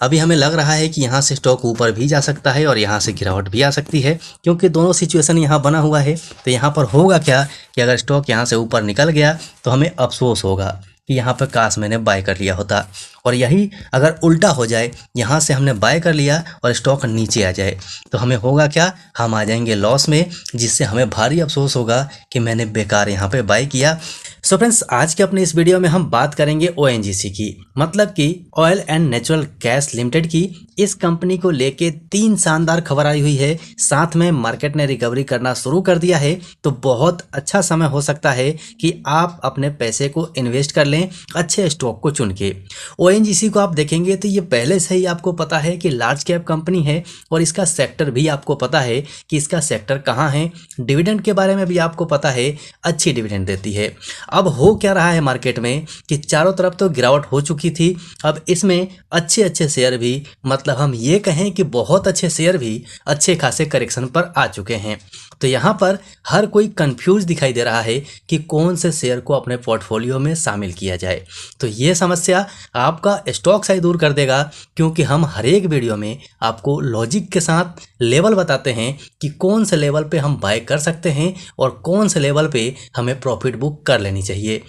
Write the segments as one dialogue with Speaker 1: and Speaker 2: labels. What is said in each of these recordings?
Speaker 1: अभी हमें लग रहा है कि यहाँ से स्टॉक ऊपर भी जा सकता है और यहाँ से गिरावट भी आ सकती है, क्योंकि दोनों सिचुएशन यहाँ बना हुआ है। तो यहाँ पर होगा क्या कि अगर स्टॉक यहाँ से ऊपर निकल गया तो हमें अफसोस होगा कि यहाँ पर काश मैंने बाय कर लिया होता। और यही अगर उल्टा हो जाए, यहाँ से हमने बाय कर लिया और स्टॉक नीचे आ जाए, तो हमें होगा क्या, हम आ जाएंगे लॉस में, जिससे हमें भारी अफसोस होगा कि मैंने बेकार यहाँ पे बाय किया। सो फ्रेंड्स, आज के अपने इस वीडियो में हम बात करेंगे ओएनजीसी की, मतलब कि oil and natural gas limited की। इस कंपनी को लेके 3 शानदार खबर आई हुई है, साथ में मार्केट ने रिकवरी करना शुरू कर दिया है। तो बहुत अच्छा समय हो सकता है कि आप अपने पैसे को इन्वेस्ट कर लें अच्छे स्टॉक को चुन के। ओएनजीसी को आप देखेंगे तो ये पहले से ही आपको पता है कि लार्ज कैप कंपनी है और इसका सेक्टर भी आपको पता है कि इसका सेक्टर कहाँ है। डिविडेंड के बारे में भी आपको पता है, अच्छी डिविडेंड देती है। अब हो क्या रहा है मार्केट में कि चारों तरफ तो गिरावट हो चुकी थी, अब इसमें अच्छे शेयर भी, मतलब हम ये कहें कि बहुत अच्छे शेयर भी अच्छे खासे करेक्शन पर आ चुके हैं। तो यहाँ पर हर कोई कंफ्यूज दिखाई दे रहा है कि कौन से शेयर को अपने पोर्टफोलियो में शामिल किया जाए। तो ये समस्या आपका स्टॉक साइज दूर कर देगा, क्योंकि हम हर एक वीडियो में आपको लॉजिक के साथ लेवल बताते हैं कि कौन से लेवल पे हम बाय कर सकते हैं और कौन से लेवल पे हमें प्रॉफिट बुक कर लेनी चाहिए।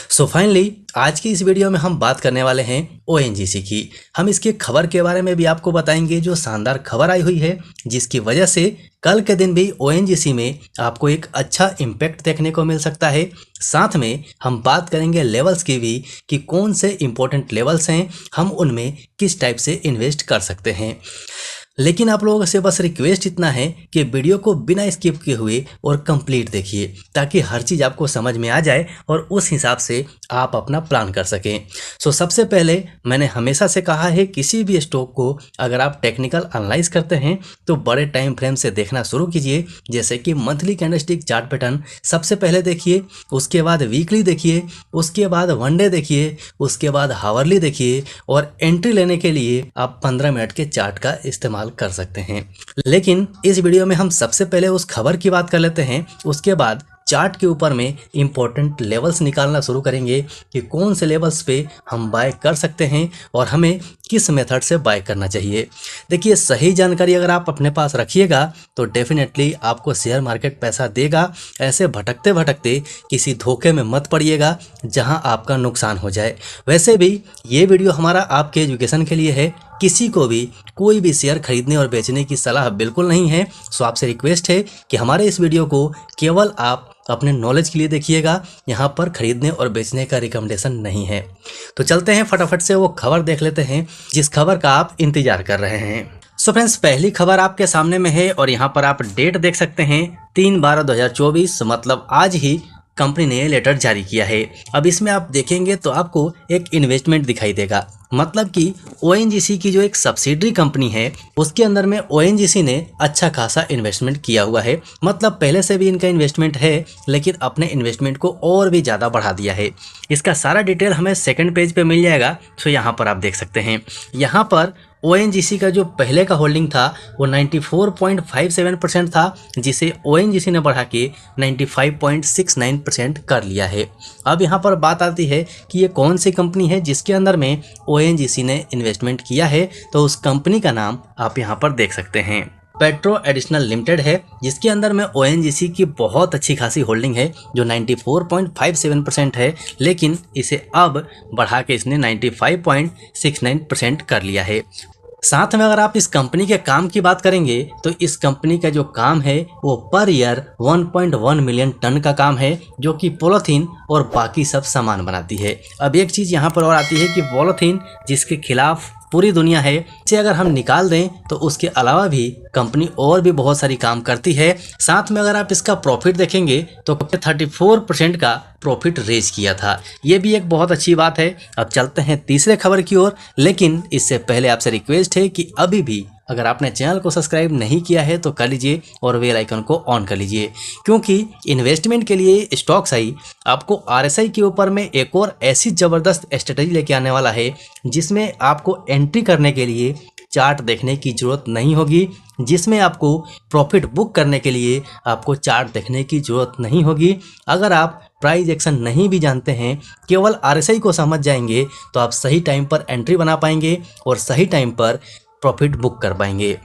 Speaker 1: सो फाइनली आज की इस वीडियो में हम बात करने वाले हैं ओएनजीसी की। हम इसके खबर के बारे में भी आपको बताएंगे, जो शानदार खबर आई हुई है, जिसकी वजह से कल के दिन भी ओएनजीसी में आपको एक अच्छा इम्पैक्ट देखने को मिल सकता है। साथ में हम बात करेंगे लेवल्स की भी कि कौन से इंपॉर्टेंट लेवल्स हैं, हम उनमें किस टाइप से इन्वेस्ट कर सकते हैं। लेकिन आप लोगों से बस रिक्वेस्ट इतना है कि वीडियो को बिना स्किप किए हुए और कंप्लीट देखिए, ताकि हर चीज़ आपको समझ में आ जाए और उस हिसाब से आप अपना प्लान कर सकें। सो सबसे पहले मैंने हमेशा से कहा है, किसी भी स्टॉक को अगर आप टेक्निकल एनालाइज करते हैं तो बड़े टाइम फ्रेम से देखना शुरू कीजिए, जैसे कि मंथली कैंडलस्टिक चार्ट पैटर्न सबसे पहले देखिए, उसके बाद वीकली देखिए, उसके बाद वन डे देखिए, उसके बाद हावरली देखिए, और एंट्री लेने के लिए आप 15 मिनट के चार्ट का इस्तेमाल कर सकते हैं। लेकिन इस वीडियो में हम सबसे पहले उस खबर की बात कर लेते हैं, उसके बाद चार्ट के ऊपर में इंपॉर्टेंट लेवल्स निकालना शुरू करेंगे कि कौन से लेवल्स पे हम बाय कर सकते हैं और हमें किस मेथड से बाय करना चाहिए। देखिए, सही जानकारी अगर आप अपने पास रखिएगा तो डेफिनेटली आपको शेयर मार्केट पैसा देगा। ऐसे भटकते भटकते किसी धोखे में मत पड़िएगा जहां आपका नुकसान हो जाए। वैसे भी ये वीडियो हमारा आपके एजुकेशन के लिए है, किसी को भी कोई भी शेयर खरीदने और बेचने की सलाह बिल्कुल नहीं है। सो आपसे रिक्वेस्ट है कि हमारे इस वीडियो को केवल आप अपने नॉलेज के लिए देखिएगा, यहाँ पर खरीदने और बेचने का रिकमेंडेशन नहीं है। तो चलते हैं फटाफट से वो खबर देख लेते हैं जिस खबर का आप इंतजार कर रहे हैं। सो फ्रेंड्स, पहली खबर आपके सामने में है और यहाँ पर आप डेट देख सकते हैं 3/12/2024, मतलब आज ही कंपनी ने लेटर जारी किया है। अब इसमें आप देखेंगे तो आपको एक इन्वेस्टमेंट दिखाई देगा, मतलब कि ओएनजीसी की जो एक सब्सिडरी कंपनी है उसके अंदर में ओएनजीसी ने अच्छा खासा इन्वेस्टमेंट किया हुआ है। मतलब पहले से भी इनका इन्वेस्टमेंट है, लेकिन अपने इन्वेस्टमेंट को और भी ज़्यादा बढ़ा दिया है। इसका सारा डिटेल हमें सेकंड पेज पे मिल जाएगा। तो यहाँ पर आप देख सकते हैं, यहाँ पर ओएनजीसी का जो पहले का होल्डिंग था वो 94.57% था, जिसे ओएनजीसी ने बढ़ा के 95.69% कर लिया है। अब यहाँ पर बात आती है कि ये कौन सी कंपनी है जिसके अंदर में ओएनजीसी ने इन्वेस्टमेंट किया है। तो उस कंपनी का नाम आप यहाँ पर देख सकते हैं, पेट्रो एडिशनल लिमिटेड है, जिसके अंदर में ओएनजीसी की बहुत अच्छी खासी होल्डिंग है जो 94.57% है, लेकिन इसे अब बढ़ा के इसने 95.69% कर लिया है। साथ में अगर आप इस कंपनी के काम की बात करेंगे तो इस कंपनी का जो काम है वो पर ईयर 1.1 मिलियन टन का काम है, जो कि पॉलीथीन और बाकी सब सामान बनाती है। अब एक चीज़ यहाँ पर और आती है कि पॉलीथीन जिसके खिलाफ पूरी दुनिया है, इसे अगर हम निकाल दें तो उसके अलावा भी कंपनी और भी बहुत सारी काम करती है। साथ में अगर आप इसका प्रॉफिट देखेंगे तो 34% का प्रॉफिट रेज किया था, ये भी एक बहुत अच्छी बात है। अब चलते हैं तीसरे खबर की ओर, लेकिन इससे पहले आपसे रिक्वेस्ट है कि अभी भी अगर आपने चैनल को सब्सक्राइब नहीं किया है तो कर लीजिए और बेल आइकन को ऑन कर लीजिए, क्योंकि इन्वेस्टमेंट के लिए स्टॉक्स आई आपको आरएसआई के ऊपर में एक और ऐसी ज़बरदस्त स्ट्रेटजी लेके आने वाला है जिसमें आपको एंट्री करने के लिए चार्ट देखने की ज़रूरत नहीं होगी, जिसमें आपको प्रॉफिट बुक करने के लिए आपको चार्ट देखने की ज़रूरत नहीं होगी। अगर आप प्राइस एक्शन नहीं भी जानते हैं, केवल RSI को समझ जाएंगे तो आप सही टाइम पर एंट्री बना पाएंगे और सही टाइम पर प्रॉफिट बुक कर पाएंगे।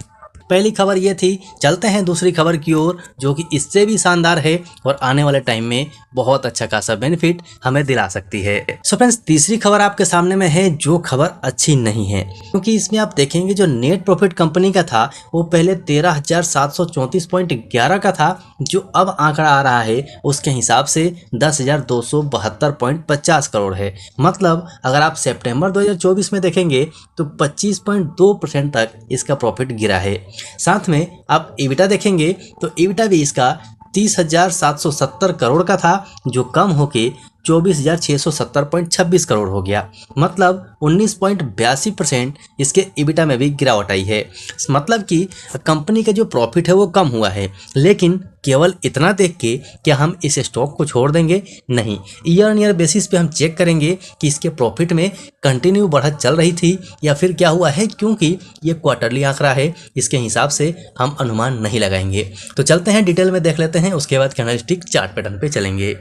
Speaker 1: पहली खबर ये थी। चलते हैं दूसरी खबर की ओर, जो कि इससे भी शानदार है और आने वाले टाइम में बहुत अच्छा खासा बेनिफिट हमें दिला सकती है। सो फ्रेंड्स, तीसरी खबर आपके सामने में है, जो खबर अच्छी नहीं है, क्योंकि इसमें आप देखेंगे जो नेट प्रॉफिट कंपनी का था वो पहले 13,734.11 का था, जो अब आंकड़ा आ रहा है उसके हिसाब से 10,272.50 करोड़ है। मतलब अगर आप सितंबर 2024 में देखेंगे तो 25.2% तक इसका प्रॉफिट गिरा है। साथ में आप EBITDA देखेंगे तो EBITDA भी इसका 30,770 करोड़ का था, जो कम होके 24,670.26 करोड़ हो गया। मतलब 19.82% इसके EBITDA में भी गिरावट आई है। मतलब कि कंपनी का जो प्रॉफिट है वो कम हुआ है, लेकिन केवल इतना देख के क्या हम इस स्टॉक को छोड़ देंगे? नहीं, ईयर ऑन ईयर बेसिस पे हम चेक करेंगे कि इसके प्रॉफिट में कंटिन्यू बढ़त चल रही थी या फिर क्या हुआ है, क्योंकि ये क्वार्टरली आंकड़ा है, इसके हिसाब से हम अनुमान नहीं लगाएंगे। तो चलते हैं डिटेल में देख लेते हैं, उसके बाद कैंडलस्टिक चार्ट पैटर्न पे चलेंगे।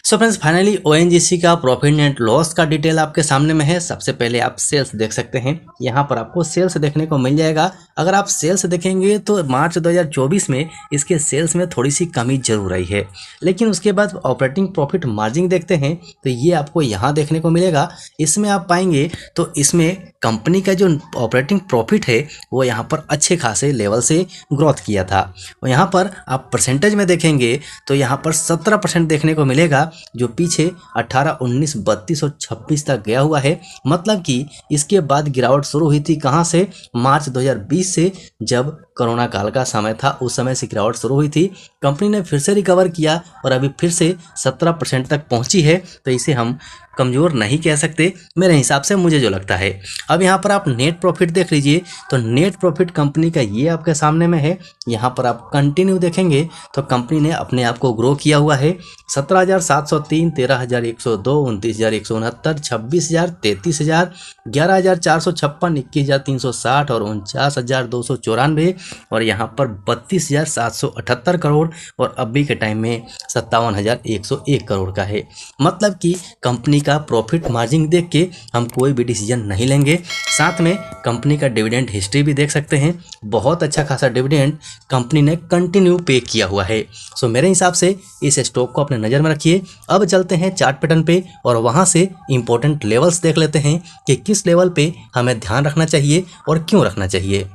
Speaker 1: सो फ्रेंड्स, फाइनली ONGC का प्रॉफिट नेट लॉस का डिटेल आपके सामने में है। सबसे पहले आप सेल्स देख सकते हैं, यहाँ पर आपको सेल्स देखने को मिल जाएगा। अगर आप सेल्स देखेंगे तो मार्च 2024 में इसके सेल्स में थोड़ी सी कमी जरूर आई है, लेकिन उसके बाद ऑपरेटिंग प्रॉफिट मार्जिन देखते हैं तो ये आपको यहाँ देखने को मिलेगा। इसमें आप पाएंगे तो इसमें कंपनी का जो ऑपरेटिंग प्रॉफिट है वो यहाँ पर अच्छे खासे लेवल से ग्रोथ किया था। और यहाँ पर आप परसेंटेज में देखेंगे तो यहाँ पर 17% देखने को मिलेगा, जो पीछे 18, 19, 32 और 26 तक गया हुआ है। मतलब कि इसके बाद गिरावट शुरू हुई थी कहाँ से? मार्च 2020 से, जब कोरोना काल का समय था, उस समय से गिरावट शुरू हुई थी। कंपनी ने फिर से रिकवर किया और अभी फिर से 17% तक पहुंची है, तो इसे हम कमज़ोर नहीं कह सकते मेरे हिसाब से, मुझे जो लगता है। अब यहाँ पर आप नेट प्रॉफिट देख लीजिए, तो नेट प्रॉफिट कंपनी का ये आपके सामने में है। यहाँ पर आप कंटिन्यू देखेंगे तो कंपनी ने अपने आप को ग्रो किया हुआ है। 17,703, 13,102, 29,169, 26,000, 33,000, 11,456, 21,360 और 49,294, और यहाँ पर 32,778 करोड़ और अभी के टाइम में 57,101 करोड़ का है। मतलब कि कंपनी का प्रॉफिट मार्जिन देख के हम कोई भी डिसीजन नहीं लेंगे। साथ में कंपनी का डिविडेंड हिस्ट्री भी देख सकते हैं, बहुत अच्छा खासा डिविडेंड कंपनी ने कंटिन्यू पे किया हुआ है। सो मेरे हिसाब से इस स्टॉक को अपने नज़र में रखिए। अब चलते हैं चार्ट पैटर्न पे और वहां से इंपॉर्टेंट लेवल्स देख लेते हैं कि किस लेवल पे हमें ध्यान रखना चाहिए और क्यों रखना चाहिए।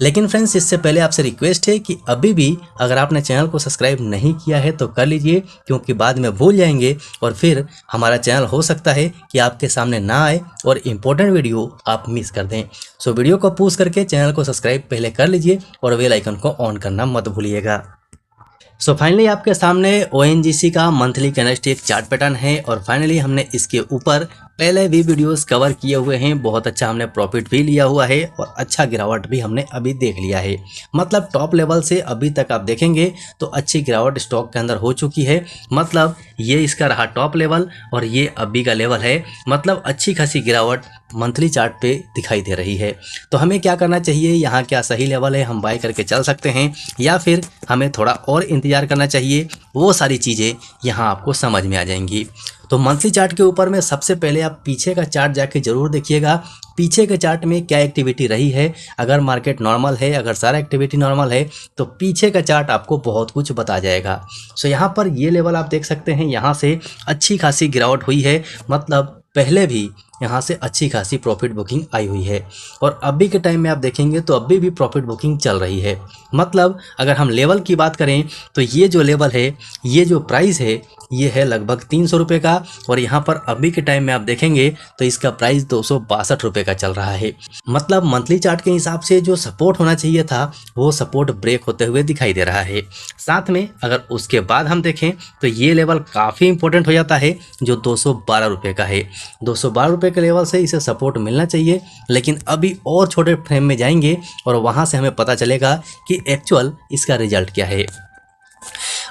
Speaker 1: लेकिन फ्रेंड्स, इससे पहले आपसे रिक्वेस्ट है कि अभी भी अगर आपने चैनल को सब्सक्राइब नहीं किया है तो कर लीजिए, क्योंकि बाद में भूल जाएंगे और फिर हमारा चैनल हो सकता है कि आपके सामने ना आए और इम्पोर्टेंट वीडियो आप मिस कर दें। सो वीडियो को पॉज करके चैनल को सब्सक्राइब पहले कर लीजिए और बेल आइकन को ऑन करना मत भूलिएगा। सो फाइनली आपके सामने ONGC का मंथली कैंडलस्टिक चार्ट पैटर्न है और फाइनली हमने इसके ऊपर पहले भी वीडियोस कवर किए हुए हैं। बहुत अच्छा हमने प्रॉफिट भी लिया हुआ है और अच्छा गिरावट भी हमने अभी देख लिया है। मतलब टॉप लेवल से अभी तक आप देखेंगे तो अच्छी गिरावट स्टॉक के अंदर हो चुकी है। मतलब ये इसका रहा टॉप लेवल और ये अभी का लेवल है। मतलब अच्छी खासी गिरावट मंथली चार्ट पे दिखाई दे रही है। तो हमें क्या करना चाहिए? यहाँ क्या सही लेवल है, हम बाय करके चल सकते हैं या फिर हमें थोड़ा और इंतजार करना चाहिए? वो सारी चीज़ें यहाँ आपको समझ में आ जाएंगी। तो मंथली चार्ट के ऊपर में सबसे पहले आप पीछे का चार्ट जाके जरूर देखिएगा, पीछे के चार्ट में क्या एक्टिविटी रही है। अगर मार्केट नॉर्मल है, अगर सारा एक्टिविटी नॉर्मल है, तो पीछे का चार्ट आपको बहुत कुछ बता जाएगा। सो यहाँ पर ये लेवल आप देख सकते हैं, यहाँ से अच्छी खासी गिरावट हुई है। मतलब पहले भी यहाँ से अच्छी खासी प्रॉफिट बुकिंग आई हुई है और अभी के टाइम में आप देखेंगे तो अभी भी प्रॉफिट बुकिंग चल रही है। मतलब अगर हम लेवल की बात करें तो ये जो लेवल है, ये जो प्राइस है, ये है लगभग 300 रुपये का और यहाँ पर अभी के टाइम में आप देखेंगे तो इसका प्राइस 262 रुपये का चल रहा है। मतलब मंथली चार्ट के हिसाब से जो सपोर्ट होना चाहिए था वो सपोर्ट ब्रेक होते हुए दिखाई दे रहा है। साथ में अगर उसके बाद हम देखें तो ये लेवल काफ़ी इंपॉर्टेंट हो जाता है जो 212 रुपये का है। 212 रुपये के लेवल से इसे सपोर्ट मिलना चाहिए, लेकिन अभी और छोटे फ्रेम में जाएंगे और वहाँ से हमें पता चलेगा कि एक्चुअल इसका रिजल्ट क्या है।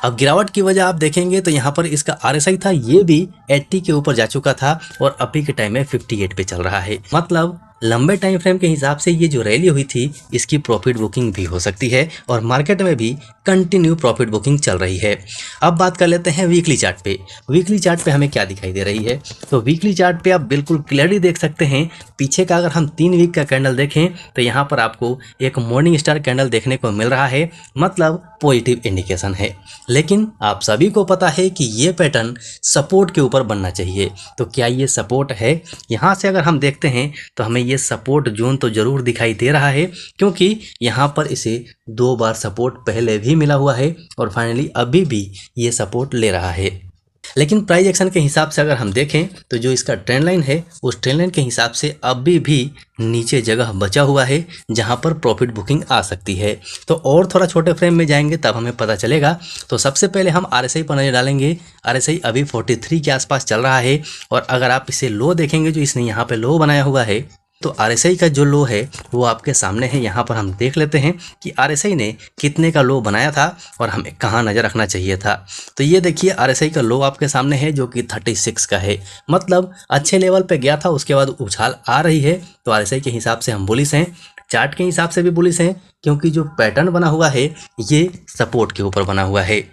Speaker 1: अब गिरावट की वजह आप देखेंगे तो यहाँ पर इसका RSI था, ये भी 80 के ऊपर जा चुका था और अभी के टाइम में 58 पे चल रहा है। मतलब लंबे टाइम फ्रेम के हिसाब से ये जो रैली हुई थी इसकी प्रॉफिट बुकिंग भी हो सकती है और मार्केट में भी कंटिन्यू प्रॉफिट बुकिंग चल रही है। अब बात कर लेते हैं वीकली चार्ट पे। वीकली चार्ट पे हमें क्या दिखाई दे रही है, तो वीकली चार्ट पे आप बिल्कुल क्लियरली देख सकते हैं। पीछे का अगर हम 3 वीक का कैंडल देखें तो यहाँ पर आपको एक मॉर्निंग स्टार कैंडल देखने को मिल रहा है, मतलब पॉजिटिव इंडिकेशन है। लेकिन आप सभी को पता है कि ये पैटर्न सपोर्ट के ऊपर बनना चाहिए। तो क्या ये सपोर्ट है? यहाँ से अगर हम देखते हैं तो हमें ये सपोर्ट जोन तो ज़रूर दिखाई दे रहा है, क्योंकि यहाँ पर इसे 2 बार सपोर्ट पहले भी मिला हुआ है और फाइनली अभी भी ये सपोर्ट ले रहा है। लेकिन प्राइस एक्शन के हिसाब से अगर हम देखें तो जो इसका ट्रेंड लाइन है उस ट्रेंड लाइन के हिसाब से अभी भी नीचे जगह बचा हुआ है जहां पर प्रॉफिट बुकिंग आ सकती है। तो और थोड़ा छोटे फ्रेम में जाएंगे तब हमें पता चलेगा। तो सबसे पहले हम RSI पर नजर डालेंगे। RSI अभी 43 के आसपास चल रहा है और अगर आप इसे लो देखेंगे जो इसने यहाँ पे लो बनाया हुआ है, तो RSI का जो लो है वो आपके सामने है। यहाँ पर हम देख लेते हैं कि RSI ने कितने का लो बनाया था और हमें कहाँ नज़र रखना चाहिए था। तो ये देखिए RSI का लो आपके सामने है जो कि 36 का है, मतलब अच्छे लेवल पे गया था, उसके बाद उछाल आ रही है। तो RSI के हिसाब से हम बुलिश हैं, चार्ट के हिसाब से भी बुलिश हैं, क्योंकि जो पैटर्न बना हुआ है ये सपोर्ट के ऊपर बना हुआ है।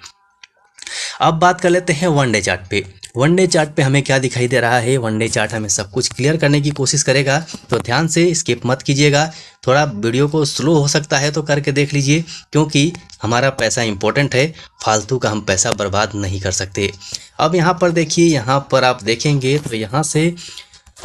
Speaker 1: अब बात कर लेते हैं वन डे चार्ट पे। वन डे चार्ट पे हमें क्या दिखाई दे रहा है? वन डे चार्ट हमें सब कुछ क्लियर करने की कोशिश करेगा, तो ध्यान से स्किप मत कीजिएगा। थोड़ा वीडियो को स्लो हो सकता है तो करके देख लीजिए, क्योंकि हमारा पैसा इंपॉर्टेंट है, फालतू का हम पैसा बर्बाद नहीं कर सकते। अब यहाँ पर देखिए, यहाँ पर आप देखेंगे तो यहाँ से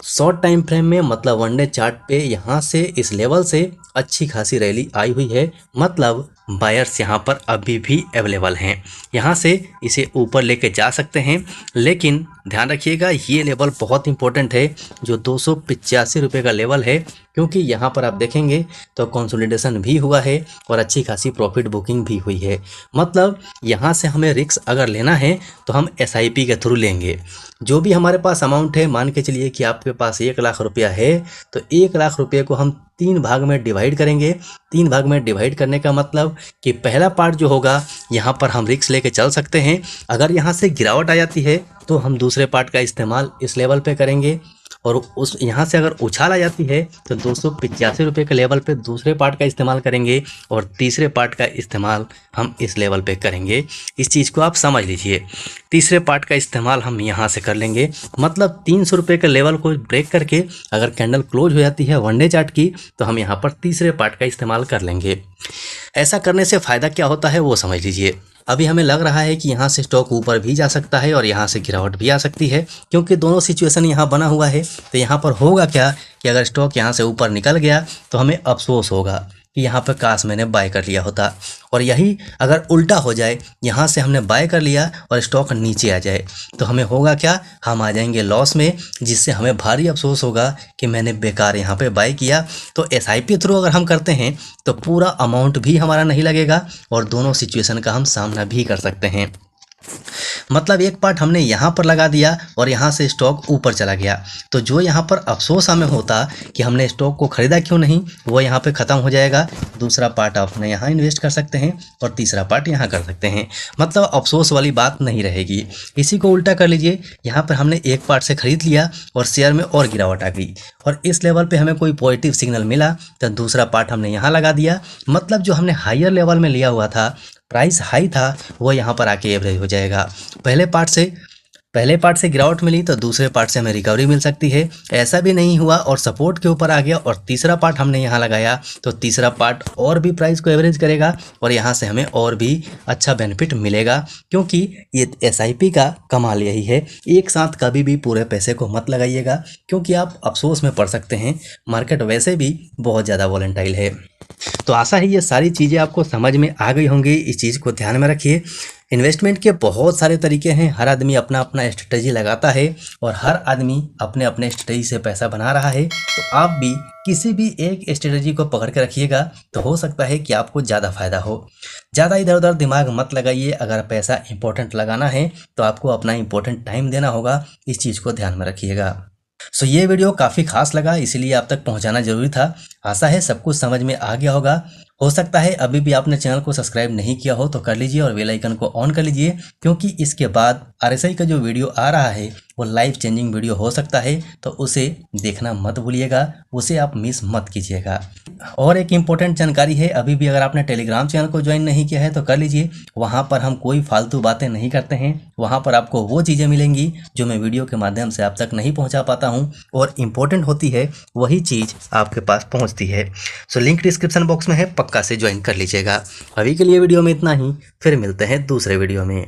Speaker 1: शॉर्ट टाइम फ्रेम में, मतलब वनडे चार्ट पे यहाँ से इस लेवल से अच्छी खासी रैली आई हुई है, मतलब बायर्स यहाँ पर अभी भी अवेलेबल हैं। यहाँ से इसे ऊपर लेके जा सकते हैं, लेकिन ध्यान रखिएगा ये लेवल बहुत इंपॉर्टेंट है जो 285 रुपये का लेवल है, क्योंकि यहाँ पर आप देखेंगे तो कंसोलिडेशन भी हुआ है और अच्छी खासी प्रॉफिट बुकिंग भी हुई है। मतलब यहाँ से हमें रिस्क अगर लेना है तो हम SIP के थ्रू लेंगे। जो भी हमारे पास अमाउंट है, मान के चलिए कि आपके पास 1 लाख रुपया है, तो 1 लाख रुपये को हम 3 भाग में डिवाइड करेंगे। 3 भाग में डिवाइड करने का मतलब कि पहला पार्ट जो होगा यहाँ पर हम रिस्क लेके चल सकते हैं। अगर यहाँ से गिरावट आ जाती है तो हम दूसरे पार्ट का इस्तेमाल इस लेवल पे करेंगे, और उस यहाँ से अगर उछाल आ जाती है तो 285 रुपये के लेवल पे दूसरे पार्ट का इस्तेमाल करेंगे और तीसरे पार्ट का इस्तेमाल हम इस लेवल पे करेंगे। इस चीज़ को आप समझ लीजिए, तीसरे पार्ट का इस्तेमाल हम यहाँ से कर लेंगे। मतलब 300 रुपये के लेवल को ब्रेक करके अगर कैंडल क्लोज हो जाती है वनडे चार्ट की, तो हम यहाँ पर तीसरे पार्ट का इस्तेमाल कर लेंगे। ऐसा करने से फ़ायदा क्या होता है वो समझ लीजिए। अभी हमें लग रहा है कि यहाँ से स्टॉक ऊपर भी जा सकता है और यहाँ से गिरावट भी आ सकती है, क्योंकि दोनों सिचुएशन यहाँ बना हुआ है। तो यहाँ पर होगा क्या कि अगर स्टॉक यहाँ से ऊपर निकल गया तो हमें अफसोस होगा कि यहाँ पर काश मैंने बाय कर लिया होता, और यही अगर उल्टा हो जाए, यहाँ से हमने बाय कर लिया और स्टॉक नीचे आ जाए, तो हमें होगा क्या? हम आ जाएंगे लॉस में, जिससे हमें भारी अफसोस होगा कि मैंने बेकार यहाँ पे बाय किया। तो SIP थ्रू अगर हम करते हैं तो पूरा अमाउंट भी हमारा नहीं लगेगा और दोनों सिचुएशन का हम सामना भी कर सकते हैं। मतलब एक पार्ट हमने यहाँ पर लगा दिया और यहाँ से स्टॉक ऊपर चला गया, तो जो यहाँ पर अफसोस हमें होता कि हमने स्टॉक को ख़रीदा क्यों नहीं, वो यहाँ पे ख़त्म हो जाएगा। दूसरा पार्ट अपने यहाँ इन्वेस्ट कर सकते हैं और तीसरा पार्ट यहाँ कर सकते हैं। मतलब अफसोस वाली बात नहीं रहेगी। इसी को उल्टा कर लीजिए, यहाँ पर हमने एक पार्ट से ख़रीद लिया और शेयर में और गिरावट आ गई और इस लेवल पर हमें कोई पॉजिटिव सिग्नल मिला, तो दूसरा पार्ट हमने यहाँ लगा दिया। मतलब जो हमने हायर लेवल में लिया हुआ था, प्राइस हाई था, वो यहाँ पर आके एवरेज हो जाएगा। पहले पार्ट से गिरावट मिली तो दूसरे पार्ट से हमें रिकवरी मिल सकती है। ऐसा भी नहीं हुआ और सपोर्ट के ऊपर आ गया और तीसरा पार्ट हमने यहाँ लगाया, तो तीसरा पार्ट और भी प्राइस को एवरेज करेगा और यहाँ से हमें और भी अच्छा बेनिफिट मिलेगा। क्योंकि ये SIP का कमाल यही है, एक साथ कभी भी पूरे पैसे को मत लगाइएगा, क्योंकि आप अफसोस में पड़ सकते हैं। मार्केट वैसे भी बहुत ज़्यादा वॉलेटाइल है। तो आशा है ये सारी चीज़ें आपको समझ में आ गई होंगी। इस चीज़ को ध्यान में रखिए। इन्वेस्टमेंट के बहुत सारे तरीके हैं, हर आदमी अपना अपना स्ट्रेटजी लगाता है और हर आदमी अपने अपने स्ट्रेटजी से पैसा बना रहा है। तो आप भी किसी भी एक स्ट्रेटजी को पकड़ के रखिएगा, तो हो सकता है कि आपको ज़्यादा फायदा हो। ज़्यादा इधर उधर दिमाग मत लगाइए। अगर पैसा इंपॉर्टेंट लगाना है तो आपको अपना इंपॉर्टेंट टाइम देना होगा, इस चीज़ को ध्यान में रखिएगा। सो ये वीडियो काफ़ी खास लगा, इसीलिए आप तक पहुंचाना जरूरी था। आशा है सब कुछ समझ में आ गया होगा। हो सकता है अभी भी आपने चैनल को सब्सक्राइब नहीं किया हो तो कर लीजिए और बेल आइकन को ऑन कर लीजिए, क्योंकि इसके बाद RSI का जो वीडियो आ रहा है वो लाइफ चेंजिंग वीडियो हो सकता है, तो उसे देखना मत भूलिएगा, उसे आप मिस मत कीजिएगा। और एक इम्पोर्टेंट जानकारी है, अभी भी अगर आपने टेलीग्राम चैनल को ज्वाइन नहीं किया है तो कर लीजिए। वहाँ पर हम कोई फालतू बातें नहीं करते हैं, वहाँ पर आपको वो चीज़ें मिलेंगी जो मैं वीडियो के माध्यम से आप तक नहीं पहुँचा पाता हूँ, और इम्पोर्टेंट होती है वही चीज़ आपके पास पहुँचती है। सो लिंक डिस्क्रिप्शन बॉक्स में है, पक्का से ज्वाइन कर लीजिएगा। अभी के लिए वीडियो में इतना ही, फिर मिलते हैं दूसरे वीडियो में।